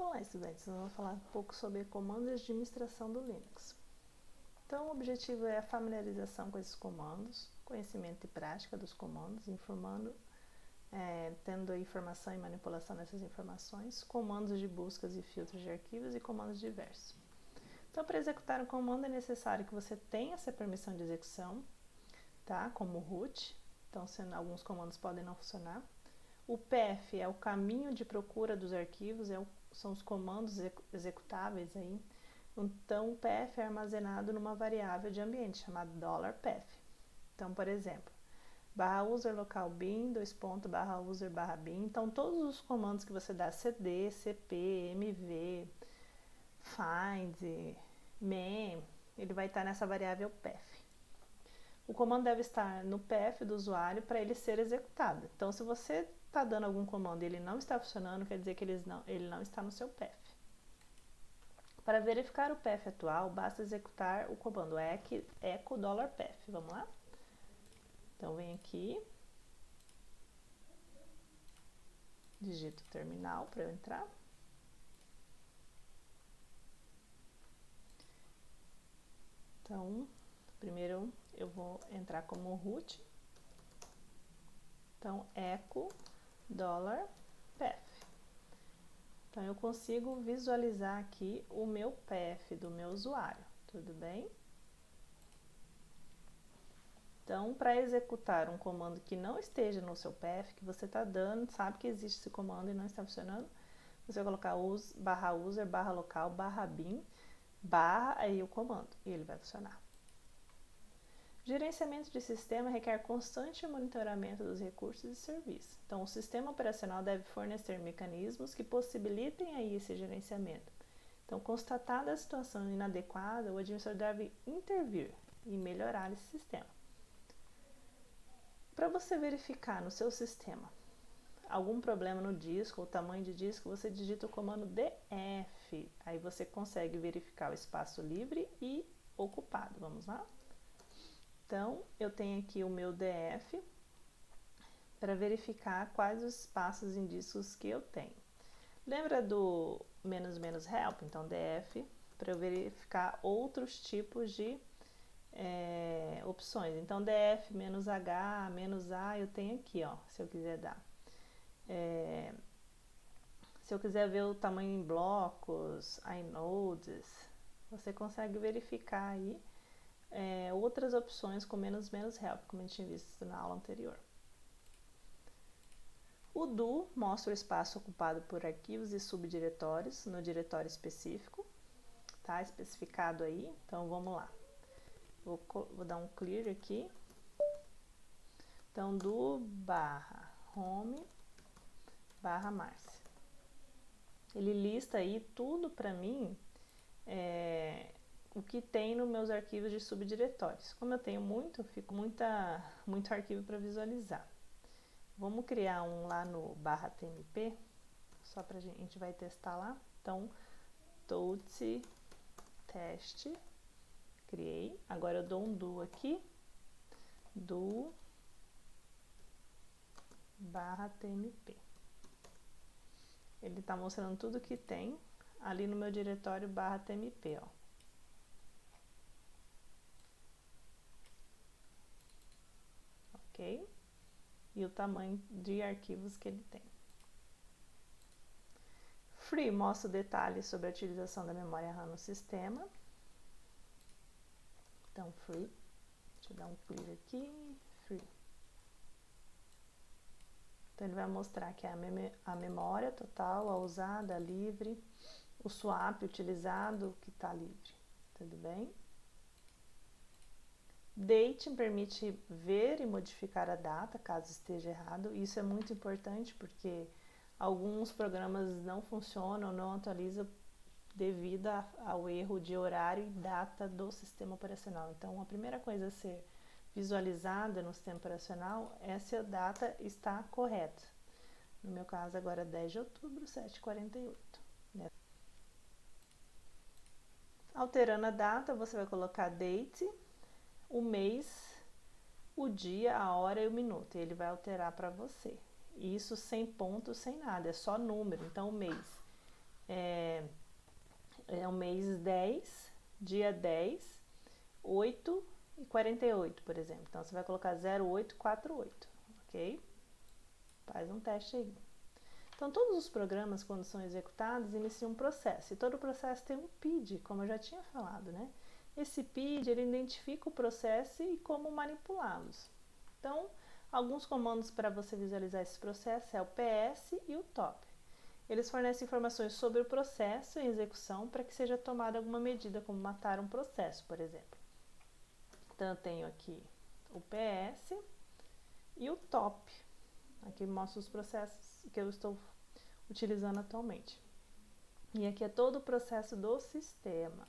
Olá, estudantes! Nós vamos falar um pouco sobre comandos de administração do Linux. Então, o objetivo é a familiarização com esses comandos, conhecimento e prática dos comandos, tendo a informação e manipulação dessas informações, comandos de buscas e filtros de arquivos e comandos diversos. Então, para executar um comando é necessário que você tenha essa permissão de execução, tá? Como root. Então, alguns comandos podem não funcionar. O path é o caminho de procura dos arquivos, são os comandos executáveis aí. Então, o path é armazenado numa variável de ambiente chamada $path. Então, por exemplo, /user local bin, /user /bin. Então, todos os comandos que você dá, cd, cp, mv, find, man, ele vai estar nessa variável path. O comando deve estar no path do usuário para ele ser executado. Então, se você está dando algum comando e ele não está funcionando, quer dizer que ele não está no seu path. Para verificar o path atual, basta executar o comando echo $path. Vamos lá? Então, vem aqui, digito o terminal para eu entrar. Então, primeiro eu vou entrar como root. Então, echo $path. Então, eu consigo visualizar aqui o meu path do meu usuário, tudo bem? Então, para executar um comando que não esteja no seu path, que você está dando, sabe que existe esse comando e não está funcionando, você vai colocar /user /local /bin aí o comando e ele vai funcionar. Gerenciamento de sistema requer constante monitoramento dos recursos e serviços. Então, o sistema operacional deve fornecer mecanismos que possibilitem aí esse gerenciamento. Então, constatada a situação inadequada, o administrador deve intervir e melhorar esse sistema. Para você verificar no seu sistema algum problema no disco ou tamanho de disco, você digita o comando df. Aí você consegue verificar o espaço livre e ocupado. Vamos lá? Então, eu tenho aqui o meu DF para verificar quais os espaços em discos que eu tenho. Lembra do --help? Então, DF para eu verificar outros tipos de opções. Então, DF -H, -A, eu tenho aqui, ó, se eu quiser dar. Se eu quiser ver o tamanho em blocos, inodes, você consegue verificar aí outras opções com -help, como a gente tinha visto na aula anterior. O do mostra o espaço ocupado por arquivos e subdiretórios no diretório específico, tá? Especificado aí. Então, vamos lá. Vou dar um clear aqui. Então, do /home /Marcia. Ele lista aí tudo para mim, o que tem nos meus arquivos de subdiretórios. Como eu tenho muito, fico muito arquivo para visualizar. Vamos criar um lá no /tmp, só para a gente vai testar lá. Então, tutsi test, criei. Agora eu dou um do aqui, do /tmp. Ele está mostrando tudo que tem ali no meu diretório /tmp, ó. Ok? E o tamanho de arquivos que ele tem. Free mostra detalhes sobre a utilização da memória RAM no sistema. Então, free. Deixa eu dar um clear aqui. Free. Então, ele vai mostrar que a memória total, a usada, a livre, o swap utilizado, que está livre. Tudo bem? Date permite ver e modificar a data, caso esteja errado. Isso é muito importante porque alguns programas não funcionam, não atualizam devido ao erro de horário e data do sistema operacional. Então, a primeira coisa a ser visualizada no sistema operacional é se a data está correta. No meu caso, agora é 10 de outubro, 7h48. Alterando a data, você vai colocar date, o mês, o dia, a hora e o minuto. Ele vai alterar para você. Isso sem ponto, sem nada, é só número. Então, o mês é o mês 10, dia 10, 8 e 48, por exemplo. Então, você vai colocar 0848, ok? Faz um teste aí. Então, todos os programas, quando são executados, iniciam um processo. E todo processo tem um PID, como eu já tinha falado, né? Esse PID, ele identifica o processo e como manipulá-los. Então, alguns comandos para você visualizar esse processo é o PS e o TOP. Eles fornecem informações sobre o processo em execução para que seja tomada alguma medida, como matar um processo, por exemplo. Então, eu tenho aqui o PS e o TOP. Aqui mostra os processos que eu estou utilizando atualmente. E aqui é todo o processo do sistema.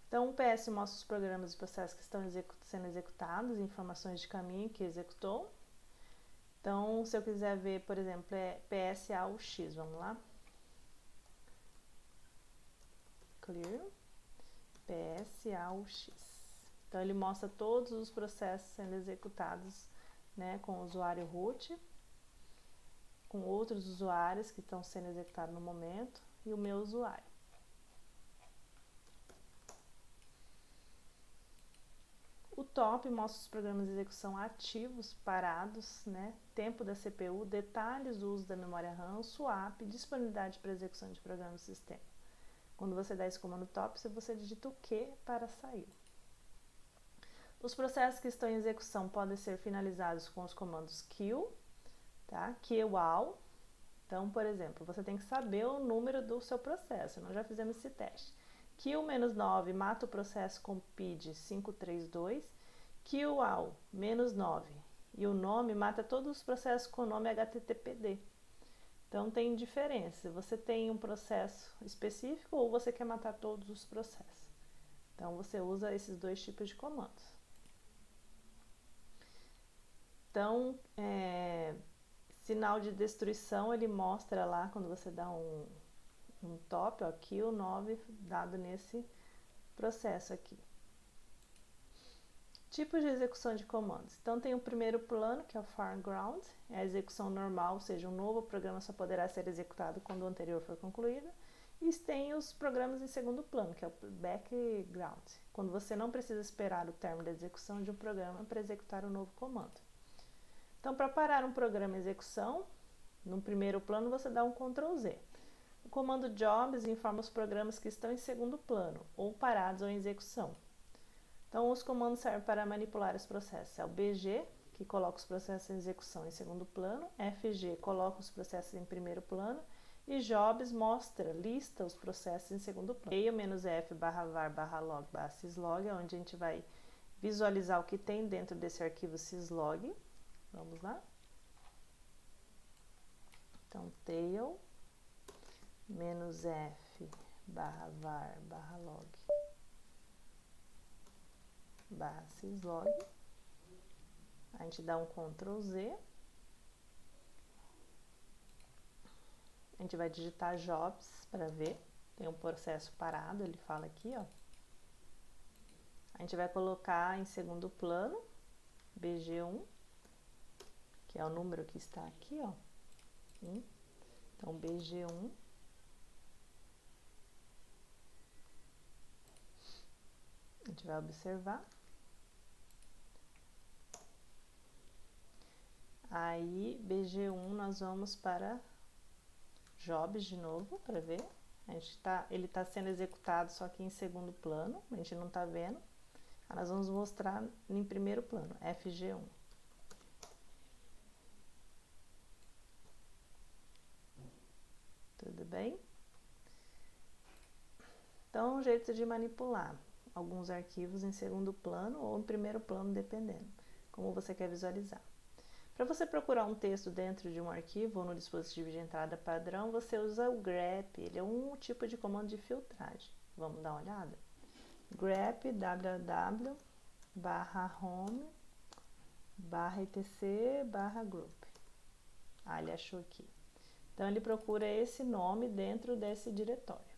Então, o PS mostra os programas e processos que estão sendo executados, informações de caminho que executou. Então, se eu quiser ver, por exemplo, é PSAUX, vamos lá. Clear. PSAUX. Então, ele mostra todos os processos sendo executados, né, com o usuário root, com outros usuários que estão sendo executados no momento e o meu usuário. O top mostra os programas de execução ativos, parados, né? Tempo da CPU, detalhes do uso da memória RAM, swap, disponibilidade para execução de programas do sistema. Quando você dá esse comando top, você digita o Q para sair. Os processos que estão em execução podem ser finalizados com os comandos kill, tá? Kill all. Então, por exemplo, você tem que saber o número do seu processo. Nós já fizemos esse teste. Kill-9 mata o processo com PID 532, kill all -9 e o nome mata todos os processos com o nome HTTPD. Então tem diferença, você tem um processo específico ou você quer matar todos os processos. Então você usa esses dois tipos de comandos. Então, sinal de destruição ele mostra lá quando você dá um top, ó, kill 9 dado nesse processo aqui. Tipos de execução de comandos. Então tem o primeiro plano, que é o foreground, é a execução normal, ou seja, um novo programa só poderá ser executado quando o anterior for concluído. E tem os programas em segundo plano, que é o background, quando você não precisa esperar o término da execução de um programa para executar um novo comando. Então, para parar um programa em execução, no primeiro plano você dá um Ctrl Z. O comando jobs informa os programas que estão em segundo plano, ou parados ou em execução. Então, os comandos servem para manipular os processos. É o BG, que coloca os processos em execução em segundo plano, FG coloca os processos em primeiro plano, e jobs lista os processos em segundo plano. -f /var/log/syslog, é onde a gente vai visualizar o que tem dentro desse arquivo syslog. Vamos lá? Então, tail -f /var/log/syslog. A gente dá um Ctrl Z. A gente vai digitar jobs para ver. Tem um processo parado, ele fala aqui, ó. A gente vai colocar em segundo plano BG1, que é o número que está aqui, ó. Então, BG1. A gente vai observar. Aí, BG1, nós vamos para jobs de novo, para ver. Ele está sendo executado só que em segundo plano, a gente não está vendo. Aí nós vamos mostrar em primeiro plano, FG1. Tudo bem? Então, um jeito de manipular alguns arquivos em segundo plano ou em primeiro plano, dependendo como você quer visualizar. Para você procurar um texto dentro de um arquivo ou no dispositivo de entrada padrão, você usa o grep, ele é um tipo de comando de filtragem. Vamos dar uma olhada? Grep www/home/etc/group. Ah, ele achou aqui. Então, ele procura esse nome dentro desse diretório,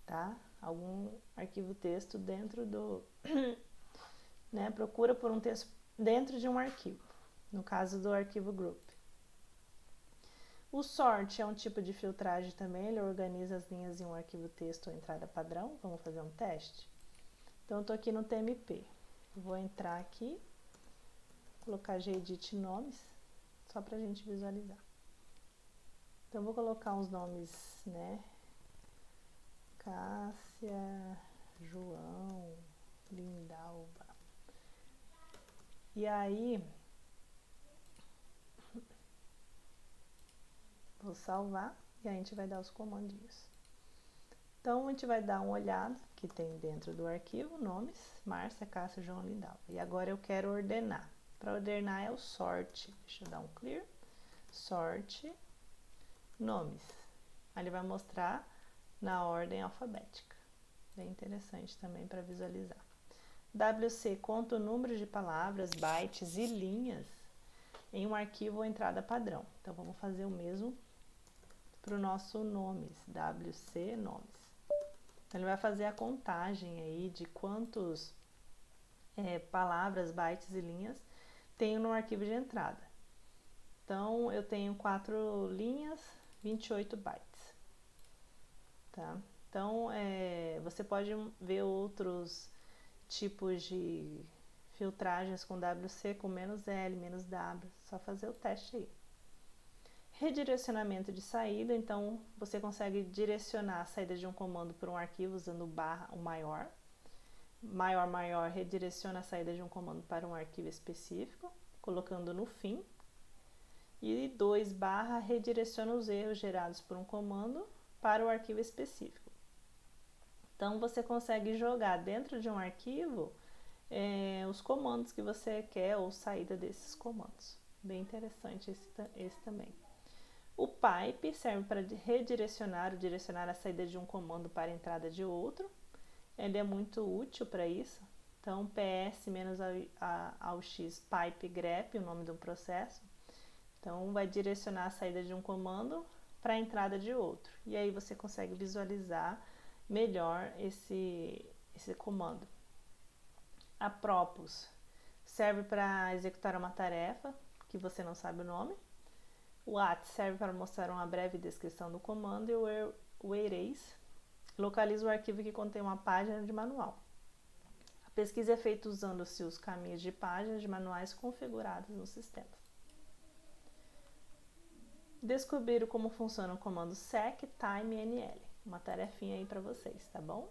tá? Algum arquivo texto dentro do... né? Procura por um texto dentro de um arquivo, no caso do arquivo group. O sort é um tipo de filtragem também, ele organiza as linhas em um arquivo texto ou entrada padrão. Vamos fazer um teste? Então, eu estou aqui no TMP. Vou entrar aqui, colocar gedit nomes, só para a gente visualizar. Então, vou colocar uns nomes, né? Cássia, João, Lindalva. E aí, vou salvar e a gente vai dar os comandinhos. Então, a gente vai dar uma olhada que tem dentro do arquivo, nomes, Márcia, Cássia, João, Lindalva. E agora eu quero ordenar. Para ordenar é o sort. Deixa eu dar um clear. Sort, nomes. Aí ele vai mostrar na ordem alfabética. Bem interessante também para visualizar. WC conta o número de palavras, bytes e linhas em um arquivo ou entrada padrão. Então, vamos fazer o mesmo para o nosso nomes, WC nomes. Então, ele vai fazer a contagem aí de quantos palavras, bytes e linhas tenho no arquivo de entrada. Então, eu tenho 4 linhas, 28 bytes. Tá? Então, você pode ver outros tipos de filtragens com WC, com "-L", "-W", só fazer o teste aí. Redirecionamento de saída, então você consegue direcionar a saída de um comando para um arquivo usando o maior. Maior redireciona a saída de um comando para um arquivo específico, colocando no fim. E 2/ redireciona os erros gerados por um comando para o arquivo específico. Então, você consegue jogar dentro de um arquivo os comandos que você quer ou saída desses comandos. Bem interessante esse também. O pipe serve para redirecionar ou direcionar a saída de um comando para a entrada de outro. Ele é muito útil para isso. Então, ps-aux pipe grep, o nome do processo. Então, vai direcionar a saída de um comando para a entrada de outro. E aí você consegue visualizar melhor esse comando. Apropos serve para executar uma tarefa que você não sabe o nome. O at serve para mostrar uma breve descrição do comando. E o erase localiza o arquivo que contém uma página de manual. A pesquisa é feita usando-se os caminhos de páginas de manuais configurados no sistema. Descobrir como funciona o comando sec time nl. Uma tarefinha aí para vocês, tá bom?